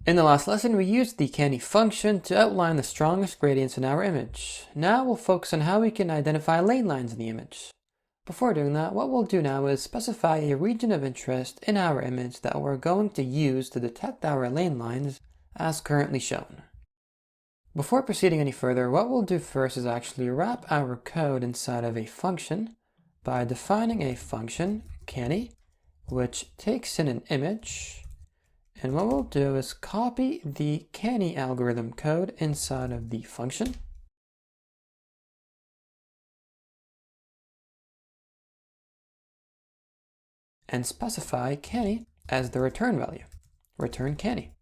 In the last lesson, we used the canny function to outline the strongest gradients in our image. Now we'll focus on how we can identify lane lines in the image. Before doing that, what we'll do now is specify a region of interest in our image that we're going to use to detect our lane lines as currently shown. Before proceeding any further, what we'll do first is actually wrap our code inside of a function by defining a function, canny, which takes in an image. And what we'll do is copy the canny algorithm code inside of the function. And specify canny as the return value. Return canny.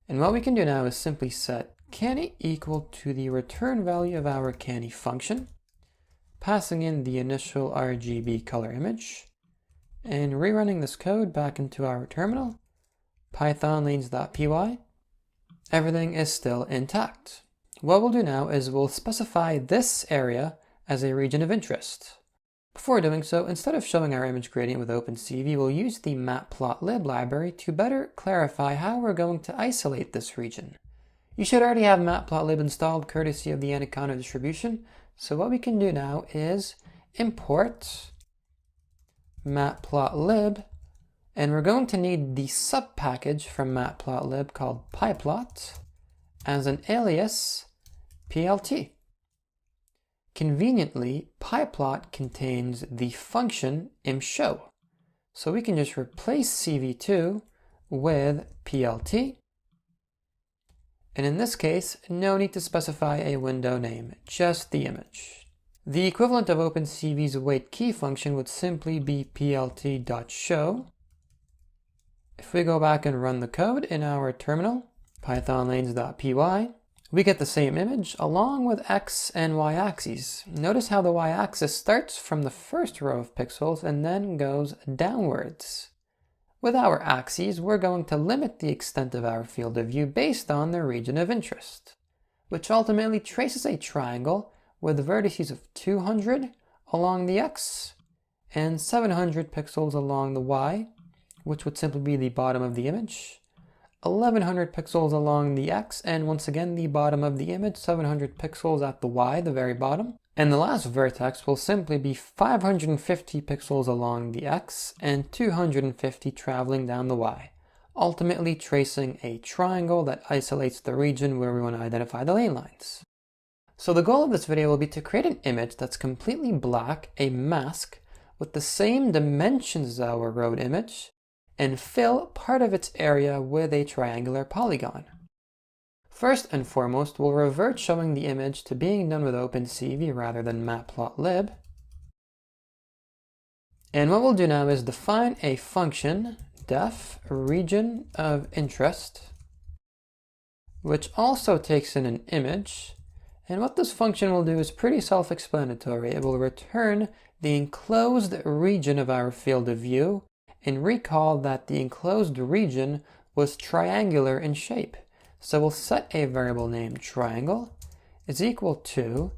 And what we can do now is simply set canny equal to the return value of our canny function, passing in the initial RGB color image, and rerunning this code back into our terminal. Python lanes.py, everything is still intact. What we'll do now is we'll specify this area as a region of interest. Before doing so, instead of showing our image gradient with OpenCV, we'll use the matplotlib library to better clarify how we're going to isolate this region. You should already have matplotlib installed courtesy of the Anaconda distribution, so what we can do now is import matplotlib. And we're going to need the subpackage from matplotlib called pyplot as an alias plt. Conveniently, pyplot contains the function imshow. So we can just replace cv2 with plt. And in this case, no need to specify a window name, just the image. The equivalent of OpenCV's wait key function would simply be plt.show. If we go back and run the code in our terminal, pythonlanes.py, we get the same image along with x and y axes. Notice how the y axis starts from the first row of pixels and then goes downwards. With our axes, we're going to limit the extent of our field of view based on the region of interest, which ultimately traces a triangle with vertices of 200 along the x and 700 pixels along the y, which would simply be the bottom of the image, 1100 pixels along the x, and once again the bottom of the image, 700 pixels at the y, the very bottom. And the last vertex will simply be 550 pixels along the x and 250 traveling down the y, ultimately tracing a triangle that isolates the region where we want to identify the lane lines. So the goal of this video will be to create an image that's completely black, a mask, with the same dimensions as our road image, and fill part of its area with a triangular polygon. First and foremost, we'll revert showing the image to being done with OpenCV rather than matplotlib. And what we'll do now is define a function, def region of interest, which also takes in an image. And what this function will do is pretty self-explanatory. It will return the enclosed region of our field of view, and recall that the enclosed region was triangular in shape. So we'll set a variable named triangle is equal to,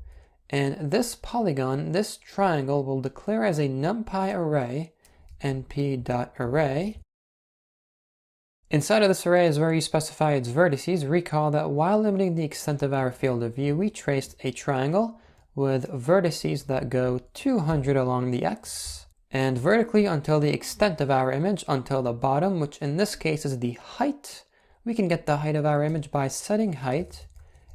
and this polygon, this triangle, will declare as a numpy array, np.array. Inside of this array is where you specify its vertices. Recall that while limiting the extent of our field of view, we traced a triangle with vertices that go 200 along the x, and vertically until the extent of our image, until the bottom, which in this case is the height. We can get the height of our image by setting height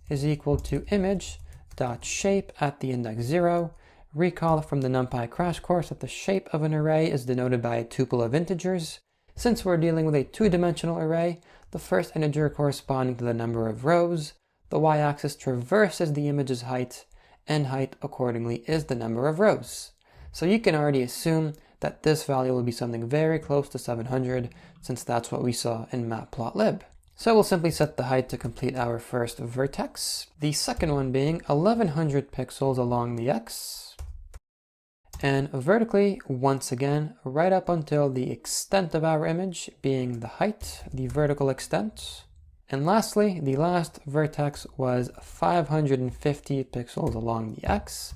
is equal to image.shape at the index 0. Recall from the NumPy crash course that the shape of an array is denoted by a tuple of integers. Since we're dealing with a two-dimensional array, the first integer corresponding to the number of rows, the y-axis traverses the image's height, and height accordingly is the number of rows. So you can already assume that this value will be something very close to 700, since that's what we saw in matplotlib. So we'll simply set the height to complete our first vertex, the second one being 1100 pixels along the x, and vertically, once again, right up until the extent of our image being the height, the vertical extent. And lastly, the last vertex was 550 pixels along the x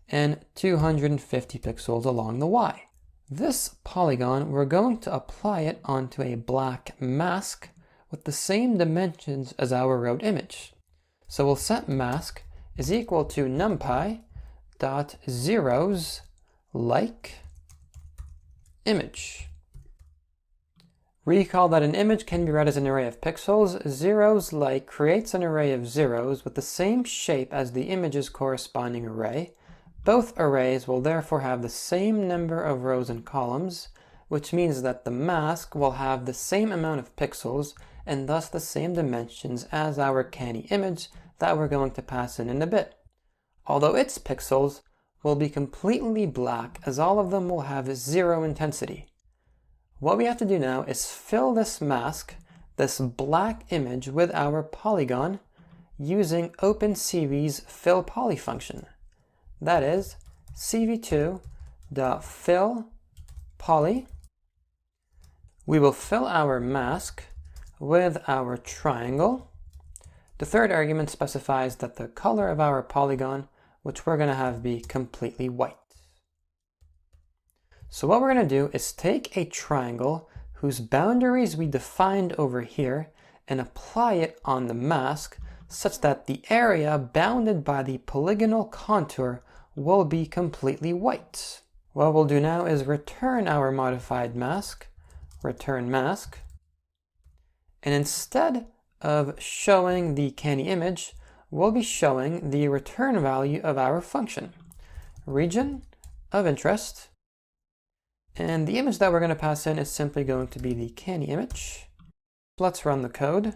and 250 pixels along the y. This polygon, we're going to apply it onto a black mask with the same dimensions as our road image. So we'll set mask is equal to numpy dot zeros like image. Recall that an image can be read as an array of pixels. Zeros like creates an array of zeros with the same shape as the image's corresponding array. Both arrays will therefore have the same number of rows and columns, which means that the mask will have the same amount of pixels and thus the same dimensions as our canny image that we're going to pass in a bit. Although its pixels will be completely black as all of them will have zero intensity. What we have to do now is fill this mask, this black image, with our polygon using OpenCV's fillPoly function. That is cv2.fillPoly. We will fill our mask with our triangle. The third argument specifies that the color of our polygon, which we're going to have be completely white. So what we're going to do is take a triangle whose boundaries we defined over here and apply it on the mask such that the area bounded by the polygonal contour will be completely white. What we'll do now is return our modified mask, return mask, and instead of showing the canny image, we'll be showing the return value of our function, region of interest. And the image that we're going to pass in is simply going to be the canny image. Let's run the code.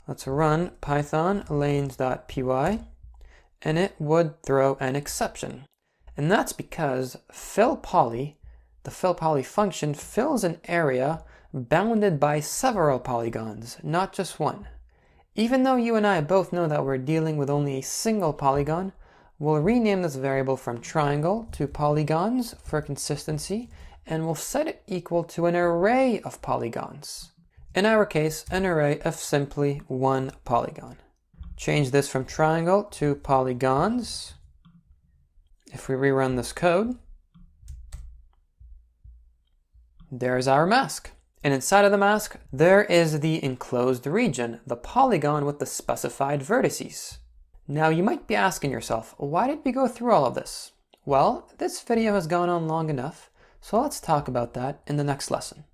Let's run python lanes.py, and it would throw an exception. And that's because fillPoly, the fillPoly function, fills an area bounded by several polygons, not just one. Even though you and I both know that we're dealing with only a single polygon, we'll rename this variable from triangle to polygons for consistency, and we'll set it equal to an array of polygons. In our case, an array of simply one polygon. Change this from triangle to polygons. If we rerun this code, there's our mask. And inside of the mask, there is the enclosed region, the polygon with the specified vertices. Now you might be asking yourself, why did we go through all of this? Well, this video has gone on long enough, so let's talk about that in the next lesson.